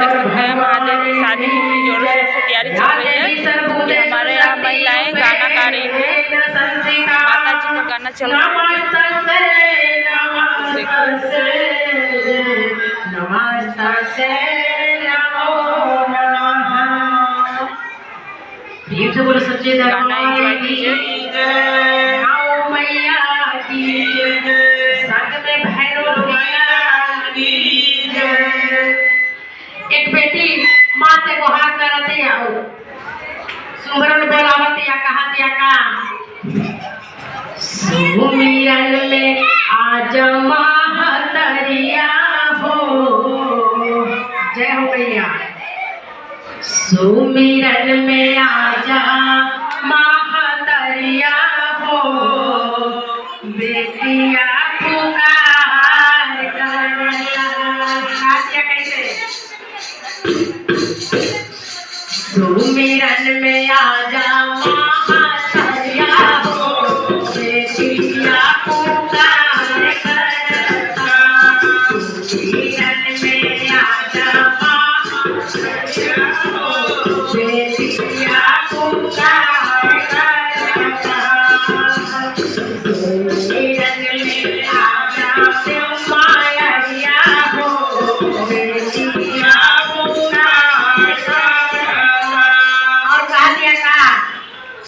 देख सकते हैं महादेव की शादी की भी जोरों शोर से तैयारी चल रही है। ये हमारे यहाँ महिलाएं गाना गा रही है, माता जी का गाना चल रहा है। बोलो सच्चे गाना एंजॉय कीजिए। एक बेटी माँ से गुहार करती है, सुमरन बोलावती या कहती का सुमिरन में आज महतरिया हो, जय हो मैया। सुमिरन में आजा महतरिया हो, बेटिया पुकार करला। कैसे सुमिरन में आजा